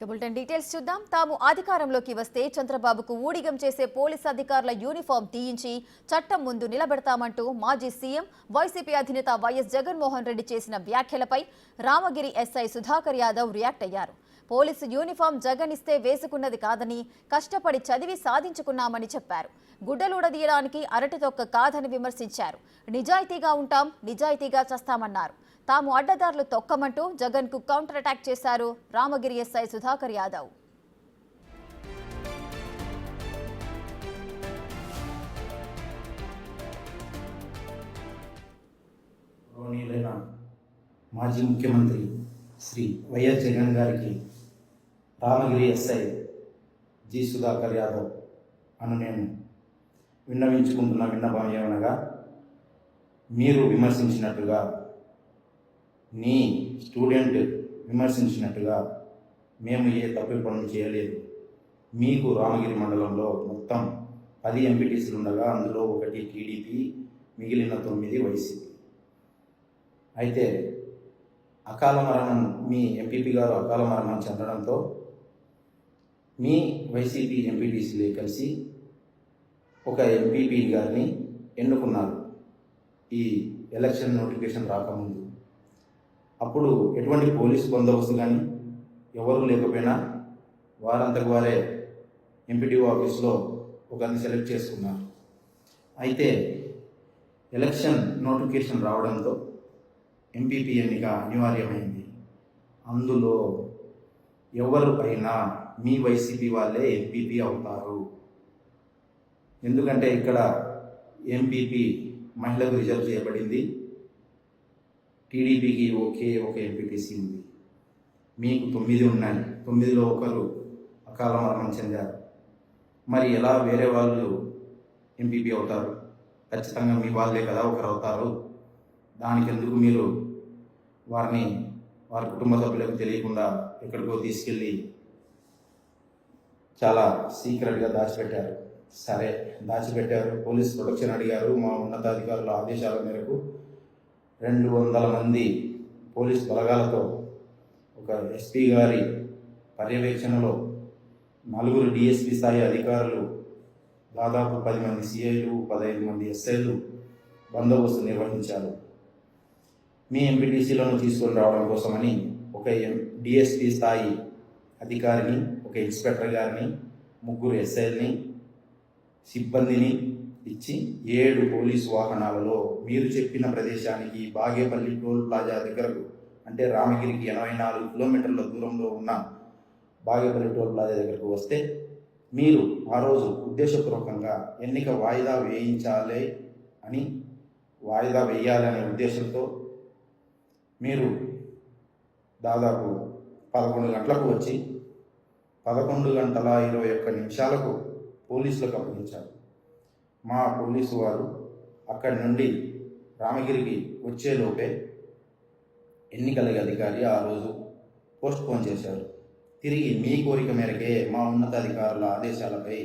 Bulletin details చూద్దాం. తాము అధికారంలోకి వస్తే చంద్రబాబుకు ఊడిగం చేసే పోలీస్ అధికారుల యూనిఫామ్ తీయించి చట్టం ముందు నిలబెడతామంటూ మాజీ సీఎం వైసీపీ అధినేత వైఎస్ జగన్మోహన్ రెడ్డి చేసిన వ్యాఖ్యలపై రామగిరి ఎస్ఐ సుధాకర్ యాదవ్ రియాక్ట్ అయ్యారు. పోలీసు యూనిఫామ్ జగన్ ఇస్తే వేసుకున్నది కాదని కష్టపడి చదివి సాధించుకున్నామని చెప్పారు. గుడ్డలూడదీయడానికి అరటితొక్క కాదని విమర్శించారు. నిజాయితీగా ఉంటాం, నిజాయితీగా చస్తామన్నారు. తాము అడ్డదారులు తొక్కమంటూ జగన్ కు కౌంటర్ అటాక్ చేశారు రామగిరి ఎస్ఐ సుధాకర్ యాదవ్. మాజీ ముఖ్యమంత్రి శ్రీ వైఎస్ జగన్ గారికి రామగిరి ఎస్ఐ జి సుధాకర్ యాదవ్ అను నేను విన్నవించుకుంటున్న విన్నపం ఏమనగా, మీరు విమర్శించినట్టుగా, నీ స్టూడెంట్ విమర్శించినట్టుగా మేము ఏ తప్పు పనులు చేయలేదు. మీకు రామగిరి మండలంలో మొత్తం 10 ఎంపీటీసీలు ఉండగా అందులో 1 టీడీపీ, మిగిలిన 9 వైసీపీ. అయితే అకాల మరణం, మీ ఎంపీపీ గారు అకాల మరణం చెందడంతో మీ వైసీపీ ఎంపీటీసీలే కలిసి ఒక ఎంపీపీ గారిని ఎన్నుకున్నారు ఈ ఎలక్షన్ నోటిఫికేషన్ రాకముందు. అప్పుడు ఎటువంటి పోలీసు బందోబస్తు కానీ ఎవరు లేకపోయినా వారంతకు వారే ఎంపీటీఓ ఆఫీస్లో ఒకరిని సెలెక్ట్ చేసుకున్నారు. అయితే ఎలక్షన్ నోటిఫికేషన్ రావడంతో ఎంపీపీ ఎన్నిక అనివార్యమైంది. అందులో ఎవరు అయినా మీ వైసీపీ వాళ్ళే ఎంపీపీ అవుతారు. ఎందుకంటే ఇక్కడ ఎంపీపీ మహిళకు రిజర్వ్ చేయబడింది, టీడీపీకి ఒక ఎంపీటీసీ ఉంది. మీకు 9 ఉన్నాయి, 9లో ఒకరు అకాల మరణం చెందారు. మరి ఎలా వేరే వాళ్ళు ఎంపీపీ అవుతారు? ఖచ్చితంగా మీ వాళ్ళే కదా ఒకరు అవుతారు. దానికి ఎందుకు మీరు వారి కుటుంబ సభ్యులకు తెలియకుండా ఎక్కడికో తీసుకెళ్ళి చాలా సీక్రెట్గా దాచిపెట్టారు. సరే, దాచిపెట్టారు. పోలీస్ ప్రొటెక్షన్ అడిగారు. మా ఉన్నతాధికారుల ఆదేశాల మేరకు 200 మంది పోలీస్ బలగాలతో ఒక ఎస్పీ గారి పర్యవేక్షణలో 4 డిఎస్పీ స్థాయి అధికారులు, దాదాపు 10 మంది సిఐలు, 15 మంది ఎస్ఐలు బందోబస్తు నిర్వహించారు. మీ ఎంపీటీసీలను తీసుకొని రావడం కోసమని ఒక డిఎస్పీ స్థాయి అధికారిని, ఒక ఇన్స్పెక్టర్ గారిని, 3 ఎస్ఐల్ని, సిబ్బందిని ఇచ్చి 7 పోలీసు వాహనాలలో మీరు చెప్పిన ప్రదేశానికి, బాగేపల్లి టోల్ ప్లాజా దగ్గరకు, అంటే రామగిరికి 84 కిలోమీటర్ల దూరంలో ఉన్న బాగేపల్లి టోల్ ప్లాజా దగ్గరకు వస్తే మీరు ఆ రోజు ఉద్దేశపూర్వకంగా ఎన్నిక వాయిదా వేయాలనే ఉద్దేశంతో మీరు దాదాపు 11 గంటలకు వచ్చి 11 గంటల 21 నిమిషాలకు పోలీసులకు అప్పగించారు. మా పోలీసు వారు అక్కడి నుండి రామగిరికి వచ్చేలోపే ఎన్నికల అధికారి ఆ రోజు పోస్ట్పోన్ చేశారు. తిరిగి మీ కోరిక మేరకే మా ఉన్నతాధికారుల ఆదేశాలపై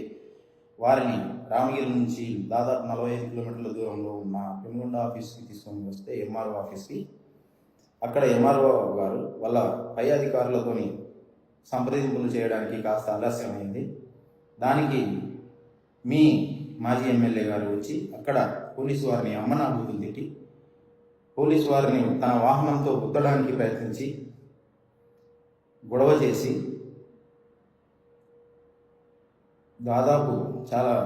వారిని రామగిరి నుంచి దాదాపు 45 కిలోమీటర్ల దూరంలో ఉన్న పెనుగొండ ఆఫీస్కి తీసుకొని వస్తే, ఎంఆర్ఓ ఆఫీస్కి, అక్కడ ఎంఆర్ఓ గారు వాళ్ళ పై అధికారులతోని సంప్రదింపులు చేయడానికి కాస్త ఆలస్యమైంది. దానికి మీ మాజీ ఎమ్మెల్యే గారు వచ్చి అక్కడ పోలీసు వారిని అమ్మనాబూతులు తిట్టి, పోలీసు వారిని తన వాహనంతో గుద్దడానికి ప్రయత్నించి, గొడవ చేసి, దాదాపు చాలా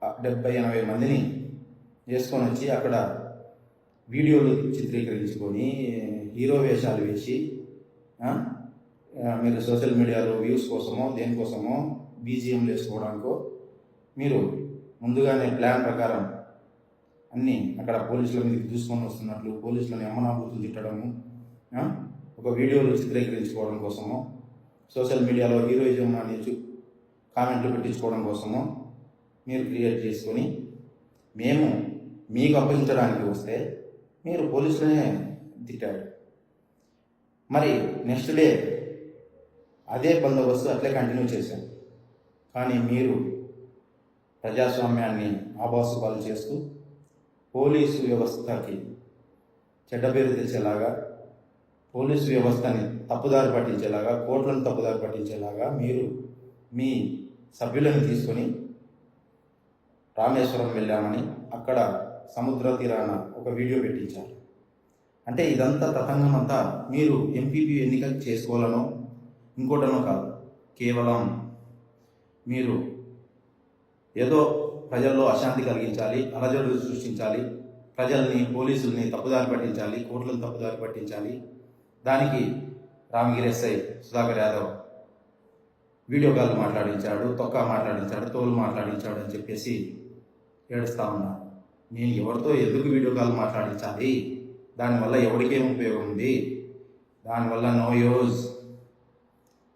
70-80 మందిని చేసుకొని వచ్చి అక్కడ వీడియోలు చిత్రీకరించుకొని హీరో వేషాలు వేసి, మీరు సోషల్ మీడియాలో వ్యూస్ కోసమో దేనికోసమో బీజిఎంలు వేసుకోవడానికో మీరు ముందుగానే ప్లాన్ ప్రకారం అన్నీ అక్కడ పోలీసుల మీదకి చూసుకొని వస్తున్నట్లు పోలీసులని అమ్మనాబూతులు తిట్టడము, ఒక వీడియోలు చిత్రీకరించుకోవడం కోసమో, సోషల్ మీడియాలో హీరోయిజం అని కామెంట్లు పెట్టించుకోవడం కోసమో మీరు క్రియేట్ చేసుకొని మేము మీకు అప్పగించడానికి వస్తే మీరు పోలీసులనే తిట్టారు. మరి నెక్స్ట్ డే అదే బందోబస్తు అట్లే కంటిన్యూ చేశారు. కానీ మీరు ప్రజాస్వామ్యాన్ని ఆభాసుపాలు చేస్తూ పోలీసు వ్యవస్థకి చెడ్డ పేరు తెచ్చేలాగా పోలీసు వ్యవస్థని తప్పుదారి పట్టించేలాగా, కోర్టులను తప్పుదారి పట్టించేలాగా మీరు మీ సభ్యులను తీసుకొని రామేశ్వరం వెళ్ళామని అక్కడ సముద్ర తీరాన ఒక వీడియో పెట్టించారు. అంటే ఇదంతా తతంగం అంతా మీరు ఎంపీపీ ఎన్నికలు చేసుకోవాలనో ఇంకోటనో కాదు, కేవలం మీరు ఏదో ప్రజల్లో అశాంతి కలిగించాలి, అలజడులు సృష్టించాలి, ప్రజల్ని పోలీసుల్ని తప్పుదారి పట్టించాలి, కోర్టులను తప్పుదారి పట్టించాలి. దానికి Ramagiri SI Sudhakar Yadav video call మాట్లాడించాడు, తొక్క మాట్లాడించాడు, తోలు మాట్లాడించాడు అని చెప్పేసి ఏడుస్తూ ఉన్నారు. నేను ఎవరితో ఎందుకు వీడియో కాల్ మాట్లాడించాలి? దానివల్ల ఎవరికేం ఉపయోగం ఉంది? దానివల్ల నో యూజ్,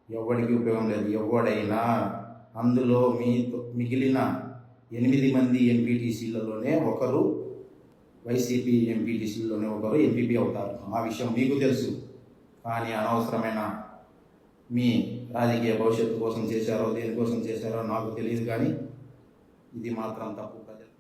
ఎవరికి ఉపయోగం లేదు. ఎవడైనా అందులో మిగిలిన 8 మంది ఎంపీటీసీలలోనే ఒకరు, వైసీపీ ఎంపీటీసీలోనే ఒకరు ఎంపీపీ అవుతారు. ఆ విషయం మీకు తెలుసు. కానీ అనవసరమైన మీ రాజకీయ భవిష్యత్తు కోసం చేశారో దేనికోసం చేశారో నాకు తెలియదు, కానీ ఇది మాత్రం తప్పు. ప్రజలు